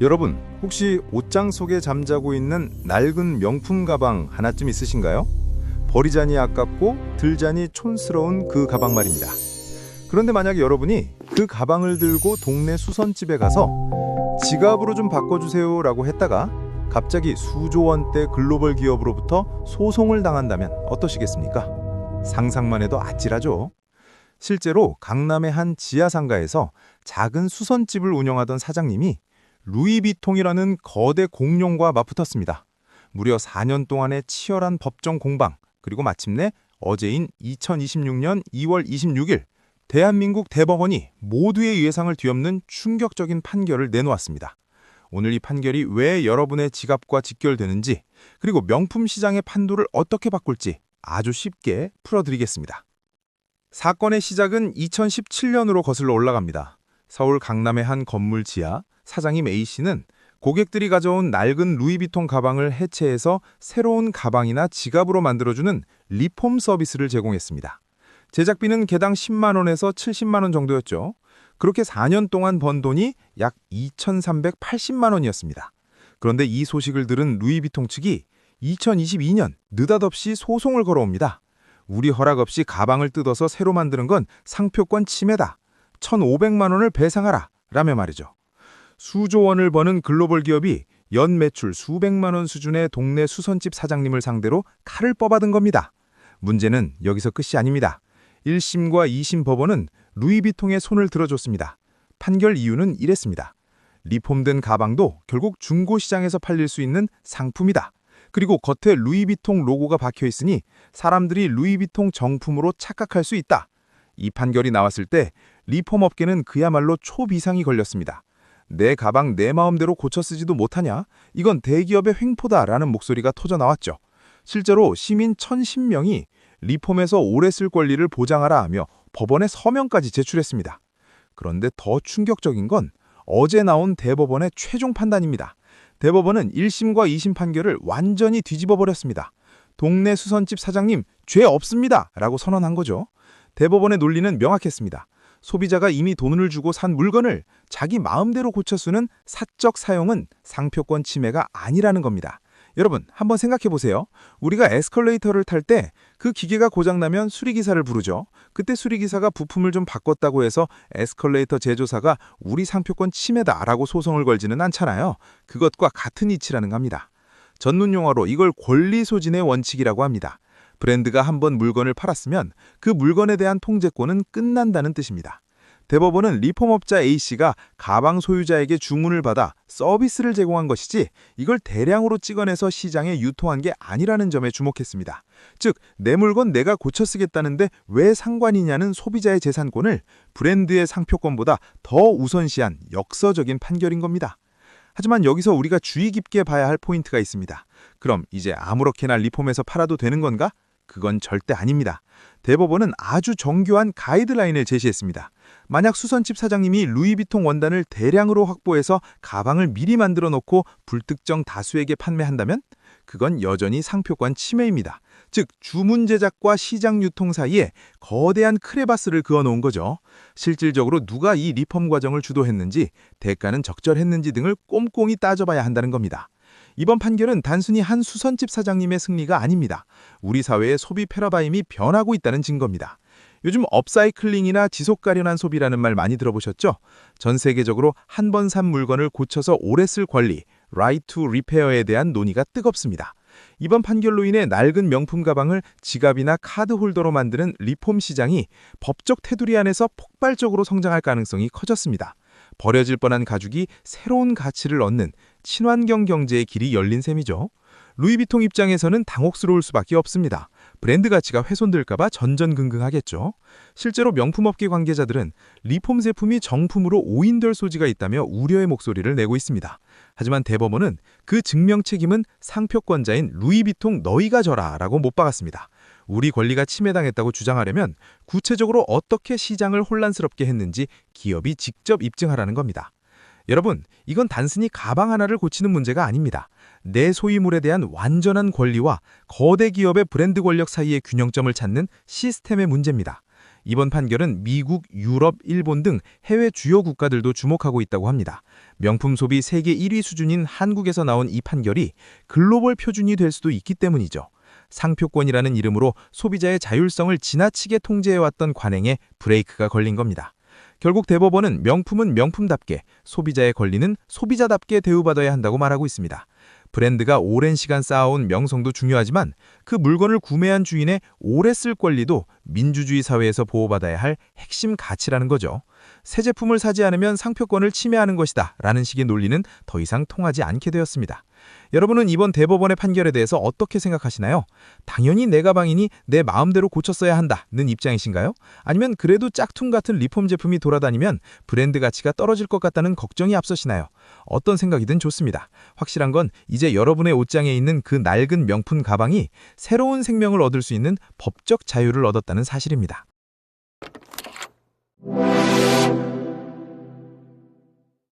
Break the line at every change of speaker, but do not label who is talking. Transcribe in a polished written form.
여러분, 혹시 옷장 속에 잠자고 있는 낡은 명품 가방 하나쯤 있으신가요? 버리자니 아깝고 들자니 촌스러운 그 가방 말입니다. 그런데 만약 여러분이 그 가방을 들고 동네 수선집에 가서 지갑으로 좀 바꿔주세요 라고 했다가 갑자기 수조 원대 글로벌 기업으로부터 소송을 당한다면 어떠시겠습니까? 상상만 해도 아찔하죠. 실제로 강남의 한 지하상가에서 작은 수선집을 운영하던 사장님이 루이비통이라는 거대 공룡과 맞붙었습니다. 무려 4년 동안의 치열한 법정 공방, 그리고 마침내 어제인 2026년 2월 26일 대한민국 대법원이 모두의 예상을 뒤엎는 충격적인 판결을 내놓았습니다. 오늘 이 판결이 왜 여러분의 지갑과 직결되는지, 그리고 명품 시장의 판도를 어떻게 바꿀지 아주 쉽게 풀어드리겠습니다. 사건의 시작은 2017년으로 거슬러 올라갑니다. 서울 강남의 한 건물 지하, 사장님 A씨는 고객들이 가져온 낡은 루이비통 가방을 해체해서 새로운 가방이나 지갑으로 만들어주는 리폼 서비스를 제공했습니다. 제작비는 개당 10만 원에서 70만 원 정도였죠. 그렇게 4년 동안 번 돈이 약 2,380만 원이었습니다. 그런데 이 소식을 들은 루이비통 측이 2022년 느닷없이 소송을 걸어옵니다. 우리 허락 없이 가방을 뜯어서 새로 만드는 건 상표권 침해다. 1,500만 원을 배상하라. 라며 말이죠. 수조 원을 버는 글로벌 기업이 연 매출 수백만 원 수준의 동네 수선집 사장님을 상대로 칼을 뽑아든 겁니다. 문제는 여기서 끝이 아닙니다. 1심과 2심 법원은 루이비통의 손을 들어줬습니다. 판결 이유는 이랬습니다. 리폼된 가방도 결국 중고시장에서 팔릴 수 있는 상품이다. 그리고 겉에 루이비통 로고가 박혀있으니 사람들이 루이비통 정품으로 착각할 수 있다. 이 판결이 나왔을 때 리폼 업계는 그야말로 초비상이 걸렸습니다. 내 가방 내 마음대로 고쳐 쓰지도 못하냐? 이건 대기업의 횡포다라는 목소리가 터져나왔죠. 실제로 시민 1,010명이 리폼에서 오래 쓸 권리를 보장하라 하며 법원에 서명까지 제출했습니다. 그런데 더 충격적인 건 어제 나온 대법원의 최종 판단입니다. 대법원은 1심과 2심 판결을 완전히 뒤집어 버렸습니다. 동네 수선집 사장님 죄 없습니다 라고 선언한 거죠. 대법원의 논리는 명확했습니다. 소비자가 이미 돈을 주고 산 물건을 자기 마음대로 고쳐 쓰는 사적 사용은 상표권 침해가 아니라는 겁니다. 여러분, 한번 생각해 보세요. 우리가 에스컬레이터를 탈 때 그 기계가 고장나면 수리기사를 부르죠. 그때 수리기사가 부품을 좀 바꿨다고 해서 에스컬레이터 제조사가 우리 상표권 침해다라고 소송을 걸지는 않잖아요. 그것과 같은 이치라는 겁니다. 전문 용어로 이걸 권리소진의 원칙이라고 합니다. 브랜드가 한번 물건을 팔았으면 그 물건에 대한 통제권은 끝난다는 뜻입니다. 대법원은 리폼업자 A씨가 가방 소유자에게 주문을 받아 서비스를 제공한 것이지 이걸 대량으로 찍어내서 시장에 유통한 게 아니라는 점에 주목했습니다. 즉, 내 물건 내가 고쳐 쓰겠다는데 왜 상관이냐는 소비자의 재산권을 브랜드의 상표권보다 더 우선시한 역서적인 판결인 겁니다. 하지만 여기서 우리가 주의 깊게 봐야 할 포인트가 있습니다. 그럼 이제 아무렇게나 리폼해서 팔아도 되는 건가? 그건 절대 아닙니다. 대법원은 아주 정교한 가이드라인을 제시했습니다. 만약 수선집 사장님이 루이비통 원단을 대량으로 확보해서 가방을 미리 만들어 놓고 불특정 다수에게 판매한다면 그건 여전히 상표권 침해입니다. 즉, 주문 제작과 시장 유통 사이에 거대한 크레바스를 그어놓은 거죠. 실질적으로 누가 이 리폼 과정을 주도했는지, 대가는 적절했는지 등을 꼼꼼히 따져봐야 한다는 겁니다. 이번 판결은 단순히 한 수선집 사장님의 승리가 아닙니다. 우리 사회의 소비 패러다임이 변하고 있다는 증거입니다. 요즘 업사이클링이나 지속 가련한 소비라는 말 많이 들어보셨죠? 전 세계적으로 한 번 산 물건을 고쳐서 오래 쓸 권리, right to repair에 대한 논의가 뜨겁습니다. 이번 판결로 인해 낡은 명품 가방을 지갑이나 카드 홀더로 만드는 리폼 시장이 법적 테두리 안에서 폭발적으로 성장할 가능성이 커졌습니다. 버려질 뻔한 가죽이 새로운 가치를 얻는 친환경 경제의 길이 열린 셈이죠. 루이비통 입장에서는 당혹스러울 수밖에 없습니다. 브랜드 가치가 훼손될까봐 전전긍긍하겠죠. 실제로 명품업계 관계자들은 리폼 제품이 정품으로 오인될 소지가 있다며 우려의 목소리를 내고 있습니다. 하지만 대법원은 그 증명 책임은 상표권자인 루이비통 너희가 져라 라고 못 박았습니다. 우리 권리가 침해당했다고 주장하려면 구체적으로 어떻게 시장을 혼란스럽게 했는지 기업이 직접 입증하라는 겁니다. 여러분, 이건 단순히 가방 하나를 고치는 문제가 아닙니다. 내 소유물에 대한 완전한 권리와 거대 기업의 브랜드 권력 사이의 균형점을 찾는 시스템의 문제입니다.
이번 판결은 미국, 유럽, 일본 등 해외 주요 국가들도 주목하고 있다고 합니다. 명품 소비 세계 1위 수준인 한국에서 나온 이 판결이 글로벌 표준이 될 수도 있기 때문이죠. 상표권이라는 이름으로 소비자의 자율성을 지나치게 통제해왔던 관행에 브레이크가 걸린 겁니다. 결국 대법원은 명품은 명품답게, 소비자의 권리는 소비자답게 대우받아야 한다고 말하고 있습니다. 브랜드가 오랜 시간 쌓아온 명성도 중요하지만 그 물건을 구매한 주인의 오래 쓸 권리도 민주주의 사회에서 보호받아야 할 핵심 가치라는 거죠. 새 제품을 사지 않으면 상표권을 침해하는 것이다 라는 식의 논리는 더 이상 통하지 않게 되었습니다. 여러분은 이번 대법원의 판결에 대해서 어떻게 생각하시나요? 당연히 내 가방이니 내 마음대로 고쳤어야 한다는 입장이신가요? 아니면 그래도 짝퉁 같은 리폼 제품이 돌아다니면 브랜드 가치가 떨어질 것 같다는 걱정이 앞서시나요? 어떤 생각이든 좋습니다. 확실한 건 이제 여러분의 옷장에 있는 그 낡은 명품 가방이 새로운 생명을 얻을 수 있는 법적 자유를 얻었다는 사실입니다.